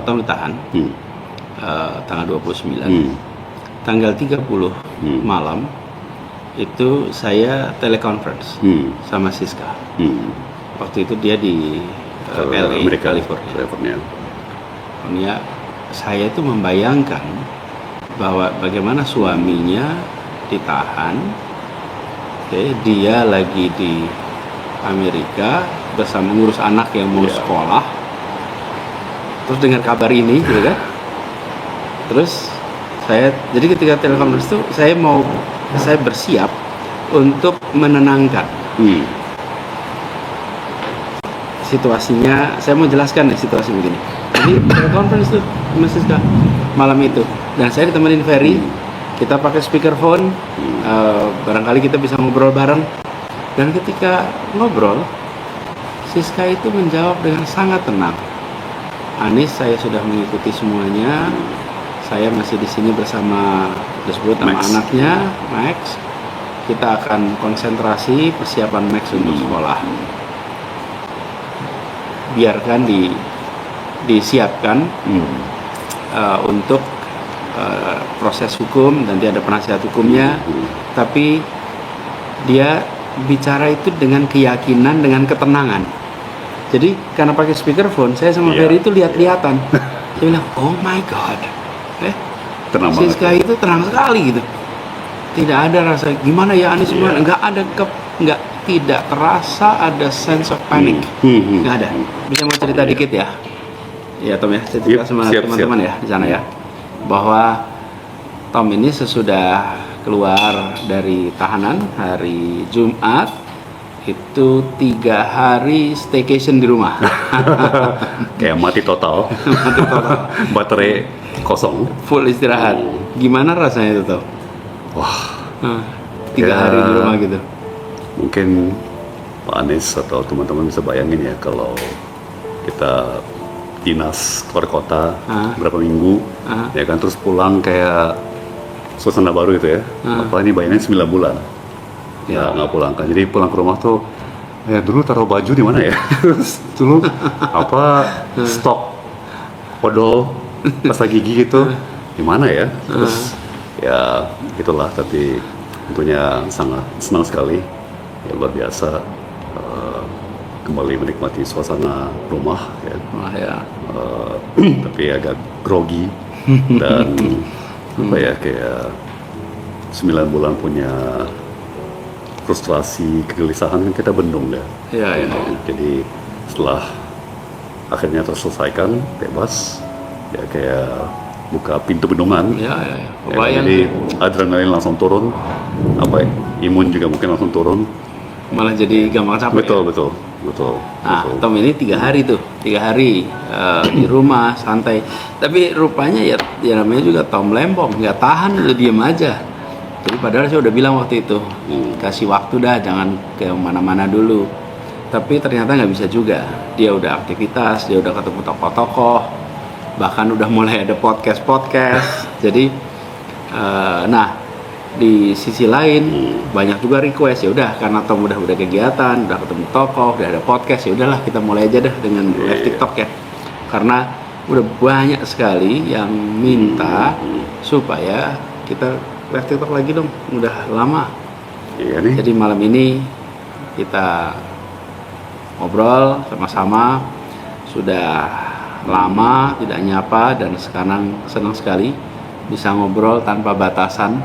Tom ditahan tanggal 29. Tanggal 30 malam itu saya teleconference sama Siska. Waktu itu dia di LA, California. Saya itu membayangkan bahwa bagaimana suaminya ditahan, dia lagi di Amerika bersama ngurus anak yang mau sekolah, terus dengar kabar ini, gitu kan? Terus jadi ketika telekonferensi itu saya bersiap untuk menenangkan situasinya. Saya mau jelaskan situasi begini. Jadi telekonferensi itu malam itu, dan saya ditemenin Ferry. Kita pakai speakerphone, barangkali kita bisa ngobrol bareng. Dan ketika ngobrol, Siska itu menjawab dengan sangat tenang. Anis, saya sudah mengikuti semuanya. Saya masih di sini bersama disebut nama anaknya, Max. Kita akan konsentrasi persiapan Max untuk sekolah. Biarkan disiapkan untuk proses hukum, dan dia ada penasihat hukumnya. Tapi dia bicara itu dengan keyakinan, dengan ketenangan. Jadi karena pakai speakerphone, saya sama Ferry itu lihat-lihatan. Saya bilang, oh my god, tenang Siska itu tenang sekali gitu. Tidak ada rasa gimana ya Anis, nggak ada tidak terasa ada sense of panic, nggak ada. Bisa mau cerita dikit ya? Ya Tom ya, saya cerita sama teman-teman ya di sana ya, bahwa Tom ini sesudah keluar dari tahanan hari Jumat itu 3 hari staycation di rumah. Kayak mati total. Baterai kosong, full istirahat. Gimana rasanya itu Tom? Wah, 3 hari di rumah gitu. Mungkin Pak Anies atau teman-teman bisa bayangin ya, kalau kita dinas keluar kota berapa minggu, ya kan, terus pulang kayak suasana baru itu ya. Apa ini bayangin 9 bulan ya nggak pulang kan. Jadi pulang ke rumah tuh, ya dulu taruh baju di mana ya? Dulu stok odol pasta gigi gitu di mana ya? Terus ya gitulah. Tapi tentunya sangat senang sekali, ya luar biasa, kembali menikmati suasana rumah ya. Tapi agak grogi dan kayak 9 bulan punya frustrasi, kegelisahan kan kita bendung ya. Jadi setelah akhirnya terselesaikan, bebas, ya kayak buka pintu bendungan. Jadi adrenalin langsung turun, imun juga mungkin langsung turun. Malah jadi gampang capek. Betul. Nah, Tom ini 3 hari tuh, 3 hari di rumah santai. Tapi rupanya ya namanya juga Tom Lempong, nggak tahan, udah diem aja. Jadi padahal saya udah bilang waktu itu, kasih waktu dah, jangan ke mana-mana dulu. Tapi ternyata nggak bisa juga. Dia udah aktivitas, dia udah ketemu tokoh-tokoh, bahkan udah mulai ada podcast. Jadi, di sisi lain banyak juga request. Ya udah, karena Tom udah kegiatan, udah ketemu tokoh, udah ada podcast, ya udahlah kita mulai aja dah dengan live TikTok ya. Karena udah banyak sekali yang minta supaya kita live TikTok lagi dong, udah lama. Jadi malam ini kita ngobrol sama-sama, sudah lama tidak nyapa, dan sekarang senang sekali bisa ngobrol tanpa batasan,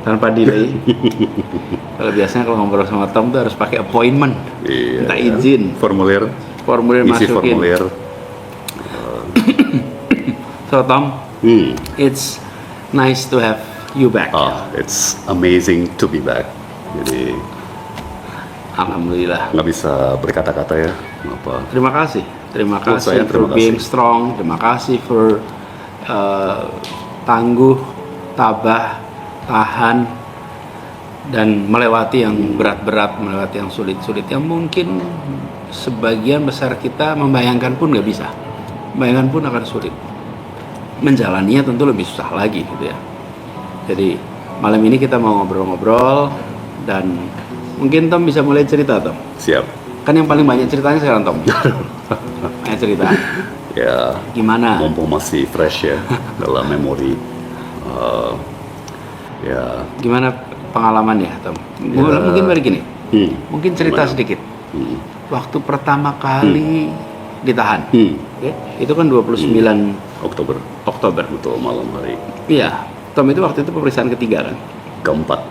tanpa delay. Kalau biasanya kalau ngobrol sama Tom tuh harus pakai appointment, minta izin, formulir masukin. Formulir. So Tom, it's nice to have you back. It's amazing to be back. Jadi alhamdulillah. Nggak bisa berkata-kata ya. Terima kasih for being strong. Terima kasih for tangguh, tabah, tahan, dan melewati yang berat-berat, melewati yang sulit-sulit, yang mungkin sebagian besar kita membayangkan pun nggak bisa. Bayangkan pun akan sulit. Menjalaninya tentu lebih susah lagi gitu ya. Jadi malam ini kita mau ngobrol-ngobrol, dan mungkin Tom bisa mulai cerita, Tom. Siap. Kan yang paling banyak ceritanya sekarang Tom. Banyak cerita. ya Gimana? mumpung masih fresh ya dalam memori. Ya Gimana pengalamannya, Tom? Ya. Mungkin balik gini. Mungkin cerita Gimana? sedikit. Waktu pertama kali ditahan. Oke, itu kan 29 Oktober Oktober. betul, malam hari Iya. Tom itu waktu itu pemeriksaan ketiga kan? keempat.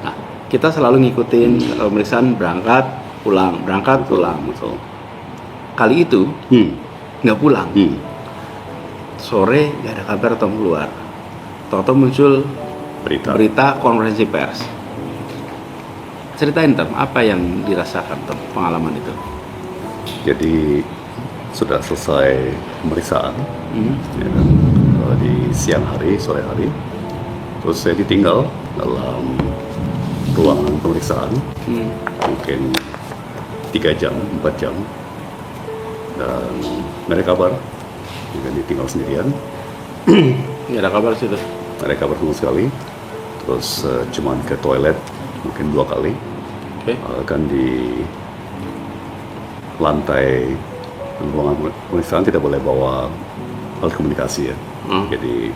Nah, kita selalu ngikutin pemeriksaan berangkat, pulang, berangkat, pulang. Betul. Kali itu nggak pulang. Hmm. Sore nggak ada kabar Tom keluar. Tahu-tahu muncul berita konferensi pers. Ceritain Tom, apa yang dirasakan Tom pengalaman itu? Jadi sudah selesai pemeriksaan ya kan, di siang hari, sore hari. Terus saya ditinggal dalam ruangan pemeriksaan mungkin 3 jam, 4 jam, dan nggak ada kabar. Jadi ditinggal sendirian, Nggak ada kabar sih tuh. nggak ada kabar sama sekali. Terus cuman ke toilet mungkin 2 kali. Oke. Kan di lantai ruangan pemeriksaan tidak boleh bawa alat komunikasi ya. Jadi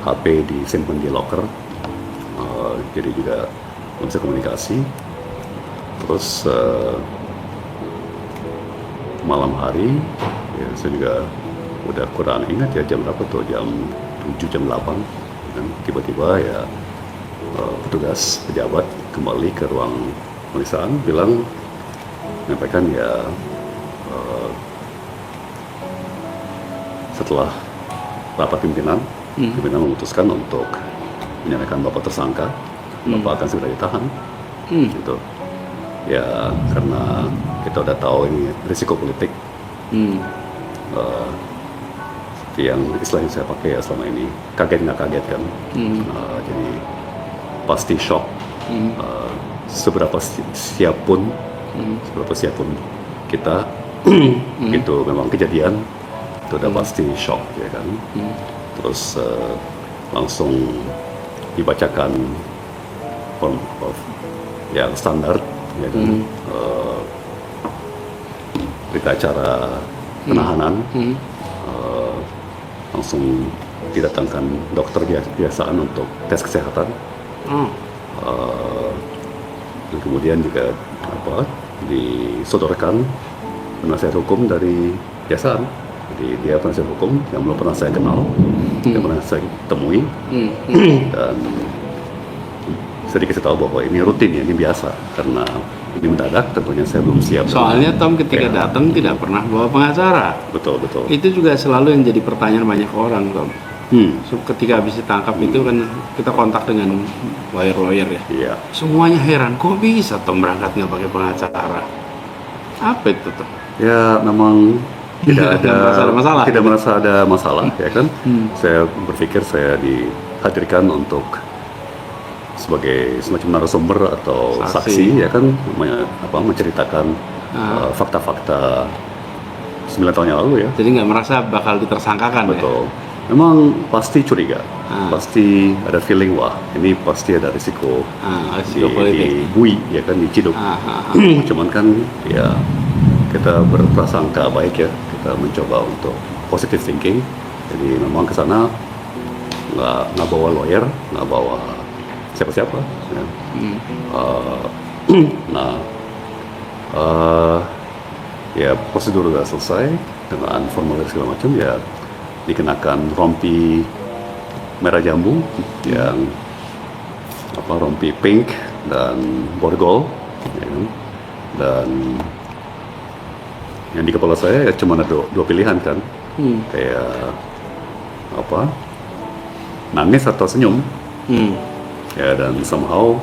HP disimpan di locker, jadi juga nggak bisa komunikasi. Terus malam hari ya, saya juga udah kurang ingat ya jam berapa tuh, jam 7, jam 8, dan tiba-tiba ya petugas pejabat kembali ke ruang pemeriksaan bilang, menyampaikan ya setelah rapat pimpinan memutuskan untuk menyatakan Bapak tersangka, Bapak akan segera ditahan. Gitu. Ya karena kita udah tahu ini risiko politik, yang istilahnya saya pakai ya selama ini, kaget nggak kaget kan. Jadi pasti shock. Seberapa siap pun kita itu memang kejadian itu udah pasti shock ya kan. Terus langsung dibacakan form of yang standar ya kan, berita acara penahanan, langsung didatangkan dokter biasaan untuk tes kesehatan. Dan kemudian juga disodorkan penasihat hukum dari Kejaksaan. Jadi dia penasihat hukum yang belum pernah saya kenal, yang pernah saya temui, dan saya dikasih tahu bahwa ini rutin ya, ini biasa, karena ini mendadak, tentunya saya belum siap. Soalnya Tom ketika datang tidak pernah bawa pengacara. Betul. Itu juga selalu yang jadi pertanyaan banyak orang Tom. Ketika habis ditangkap itu kan kita kontak dengan lawyer ya. Iya. Semuanya heran, kok bisa Tom berangkat nggak pakai pengacara? Apa itu Tom? Ya memang tidak merasa ada masalah ya kan. Saya berpikir saya dihadirkan untuk sebagai semacam narasumber atau saksi ya kan, menceritakan fakta-fakta 9 tahun yang lalu ya. Jadi nggak merasa bakal ditersangkakan. Betul. Memang pasti curiga, pasti ada feeling, wah ini pasti ada risiko dibui ya kan, diciduk. Cuman kan ya kita berprasangka baik ya, kita mencoba untuk positive thinking. Jadi memang ke sana nggak bawa lawyer, nggak bawa siapa-siapa. Ya. Ya prosedur udah selesai dengan formulir segala macam, ya dikenakan rompi merah jambu yang rompi pink dan borgol ya kan? Dan yang di kepala saya ya cuma ada dua pilihan kan, kayak nangis atau senyum. Ya dan somehow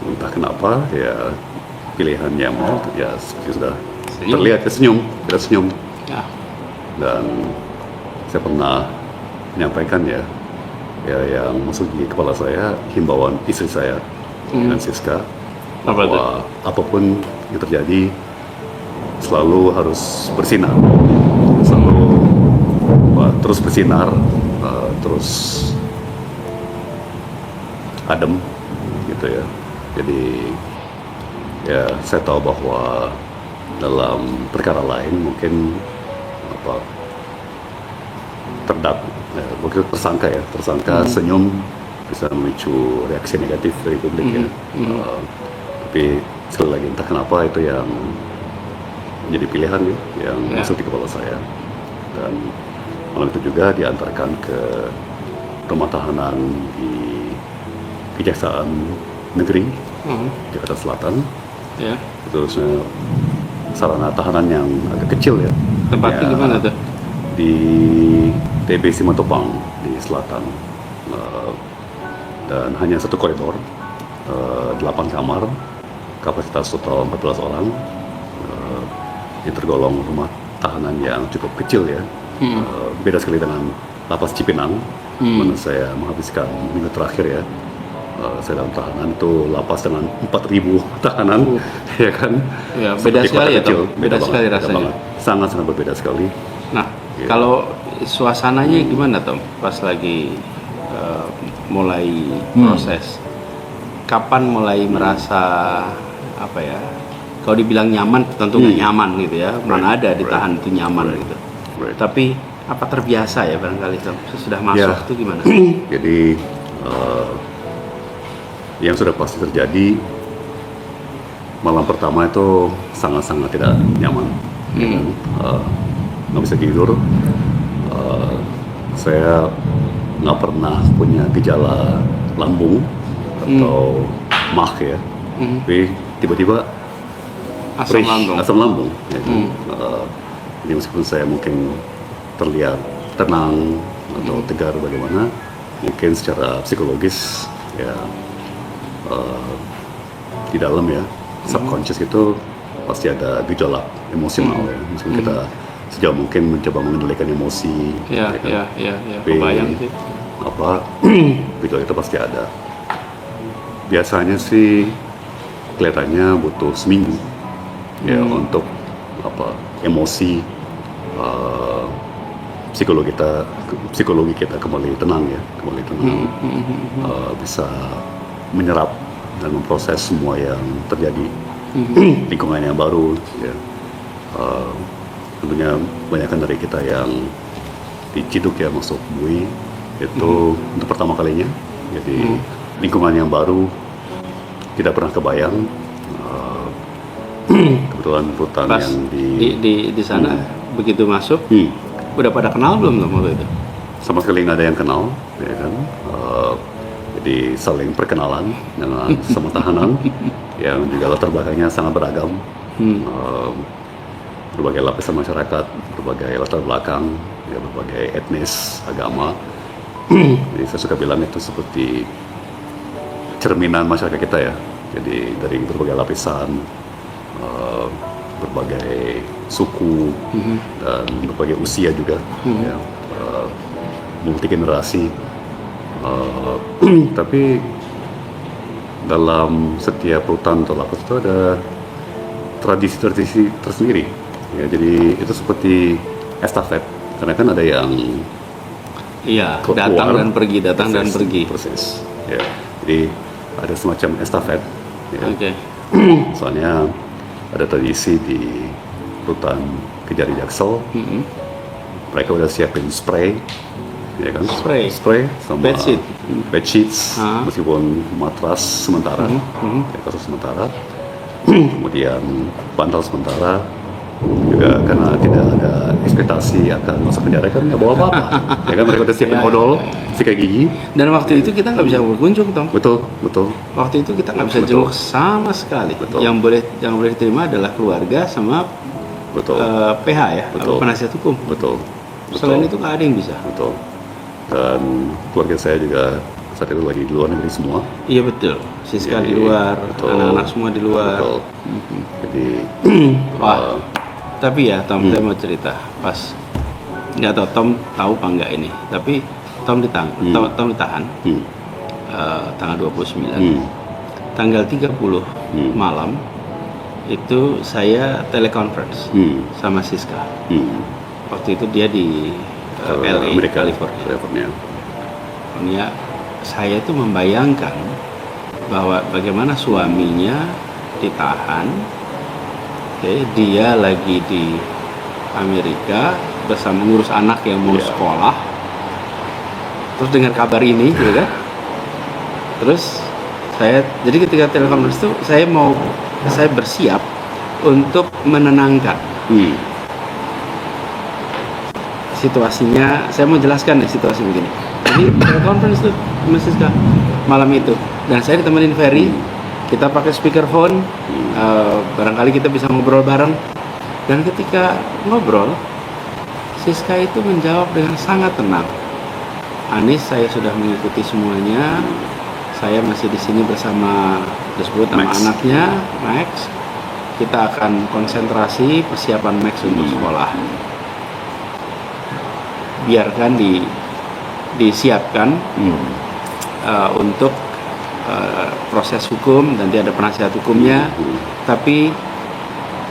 entah kenapa ya pilihannya ya sudah terlihat ya senyum. Dan saya pernah menyampaikan ya yang masuk di kepala saya, himbauan istri saya dengan Siska, bahwa apapun yang terjadi selalu harus bersinar, terus bersinar, terus adem gitu ya. Jadi ya saya tahu bahwa dalam perkara lain mungkin begitu tersangka senyum bisa memicu reaksi negatif dari publik ya. Tapi sekali lagi entah kenapa itu yang menjadi pilihan ya, yang masuk di kepala saya. Dan malam itu juga diantarkan ke rumah tahanan di Kejaksaan Negeri Jakarta Selatan. Itu sarana tahanan yang agak kecil ya. Tempatnya gimana tuh? Di TB Simatupang di selatan, dan hanya satu koridor, 8 kamar, kapasitas total 14 orang, yang tergolong rumah tahanan yang cukup kecil ya. Beda sekali dengan lapas Cipinang, mana saya menghabiskan minggu terakhir ya. Saya dalam tahanan itu lapas dengan 4.000 tahanan, ya kan? Ya, beda sekali ya, beda sekali rasanya. Sangat berbeda sekali. Nah, kalau suasananya gimana Tom? Pas lagi mulai proses, kapan mulai merasa apa ya? Kalau dibilang nyaman, tentu nggak nyaman gitu ya. Mana ada ditahan itu nyaman gitu. Tapi apa terbiasa ya barangkali Tom? Sudah masuk itu gimana? Jadi yang sudah pasti terjadi malam pertama itu sangat-sangat tidak nyaman. Nggak bisa tidur. Saya nggak pernah punya gejala lambung atau mah ya, tapi tiba-tiba asam lambung. Ya, jadi meskipun saya mungkin terlihat tenang atau tegar bagaimana, mungkin secara psikologis ya di dalam ya subconscious itu pasti ada gejolak emosional ya. Meskipun kita sejauh mungkin mencoba mengendalikan emosi. Kebayang sih. Gejolak itu pasti ada. Biasanya sih kelihatannya butuh seminggu ya untuk emosi, psikologi kita kembali tenang ya, bisa menyerap dan memproses semua yang terjadi, lingkungan yang baru ya. Tentunya kebanyakan dari kita yang diciduk ya masuk BUI itu untuk pertama kalinya, jadi lingkungan yang baru tidak pernah kebayang. Kebetulan rutan pas yang di sana begitu masuk udah pada kenal belum waktu itu? Sama sekali nggak ada yang kenal ya kan. Jadi saling perkenalan dengan sama tahanan yang juga latar belakangnya sangat beragam, berbagai lapisan masyarakat, berbagai latar belakang, ya, berbagai etnis, agama. Jadi saya suka bilang itu seperti cerminan masyarakat kita ya. Jadi dari berbagai lapisan, berbagai suku dan berbagai usia juga, ya, multi generasi. Tapi dalam setiap rutan atau lapas itu ada tradisi-tradisi tersendiri ya, jadi itu seperti estafet karena kan ada yang datang dan pergi persis ya, jadi ada semacam estafet ya. Soalnya ada tradisi di rutan Kejari Jaksel, mereka udah siapin spray ya kan, spray sama bedsheets, meskipun matras sementara, kasur sementara, kemudian bantal sementara, juga karena tidak ada ekspektasi akan masuk penjara kan nggak bawa apa-apa, ya kan mereka udah siapin odol, sikat gigi. Dan waktu itu kita nggak bisa berkunjung, Tom. Betul. Waktu itu kita nggak bisa jenguk sama sekali. Yang boleh diterima adalah keluarga sama PH ya, penasihat hukum. Betul. Selain itu nggak ada yang bisa. Betul. Dan keluarga saya juga saat itu lagi di luar negeri semua. Iya betul. Siska di luar, anak-anak semua di luar. Betul. Jadi, tapi ya Tom, saya mau cerita. Pas nggak tahu Tom tahu apa enggak ini, tapi Tom ditahan tanggal 29. Tanggal 30 malam itu saya teleconference sama Siska. Waktu itu dia di LA, California. Saya itu membayangkan bahwa bagaimana suaminya ditahan, dia lagi di Amerika bersama ngurus anak yang mau sekolah, terus dengar kabar ini gitu kan, terus jadi ketika telekonferensi itu saya bersiap untuk menenangkan situasinya. Saya mau jelaskan situasi begini. Jadi telekonferensi itu malam itu, dan saya ditemenin Ferry. Kita pakai speakerphone, barangkali kita bisa ngobrol bareng. Dan ketika ngobrol, Siska itu menjawab dengan sangat tenang. Anies, saya sudah mengikuti semuanya. Saya masih di sini bersama disebut nama anaknya, Max. Kita akan konsentrasi persiapan Max untuk sekolah. Biarkan disiapkan untuk proses hukum, dan dia ada penasihat hukumnya, tapi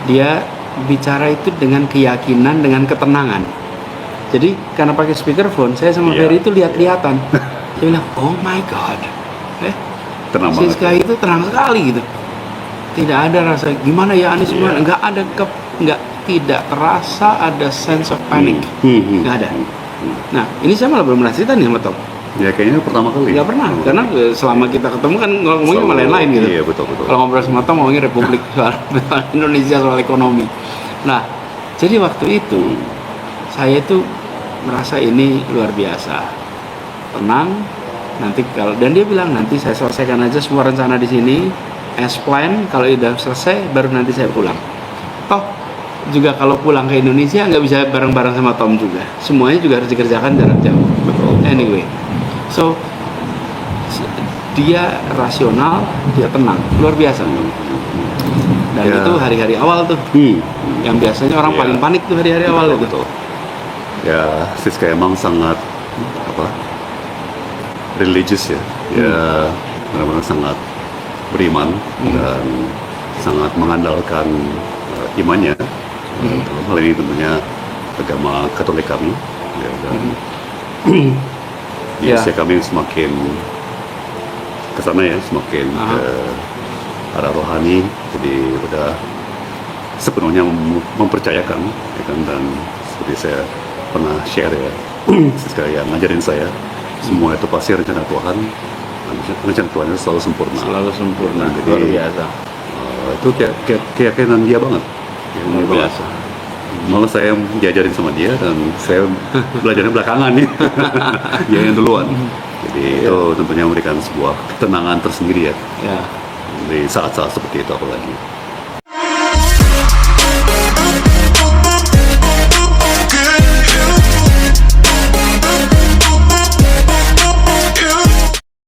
dia bicara itu dengan keyakinan, dengan ketenangan. Jadi karena pakai speakerphone, saya sama Ferry itu lihat-lihatan. Saya bilang, oh my god, tenang Siska banget. itu tenang sekali gitu. Tidak ada rasa gimana ya Anies, gimana, tidak terasa ada sense of panic, nggak ada. Nah ini saya malah belum pernah cerita nih sama Tom. Ya kayaknya pertama kali. Nggak pernah, karena selama kita ketemu kan ngomongnya malah lain gitu. Iya betul. Kalau ngobrol sama Tom ngomongnya Republik, soal Indonesia, soal ekonomi. Nah, jadi waktu itu saya itu merasa ini luar biasa, tenang. Nanti dan dia bilang nanti saya selesaikan aja semua rencana di sini, as plan. Kalau udah selesai, baru nanti saya pulang. Toh juga kalau pulang ke Indonesia nggak bisa bareng-bareng sama Tom juga. Semuanya juga harus dikerjakan jarak jauh. Anyway. So dia rasional, dia tenang, luar biasa. Dan itu hari-hari awal tuh, yang biasanya orang paling panik tuh hari-hari awal itu. Betul. Ya, Siska emang sangat religious ya. Ya benar-benar sangat beriman dan sangat mengandalkan imannya. Hal ini tentunya agama Katolik kami. Ya, dan di usia kami semakin ke sana ya, semakin ke arah rohani, jadi udah sepenuhnya mempercayakan ya kan. Dan seperti saya pernah share ya, Siska yang ngajarin saya, semua itu pasti rencana Tuhan, rencana Tuhan itu selalu sempurna. Jadi luar biasa. Itu keyakinan dia banget, Luar biasa. malah saya diajarin sama dia dan saya belajarnya belakangan nih. Dia yang duluan. Jadi itu tentunya memberikan sebuah ketenangan tersendiri ya. Di saat-saat seperti itu apalagi.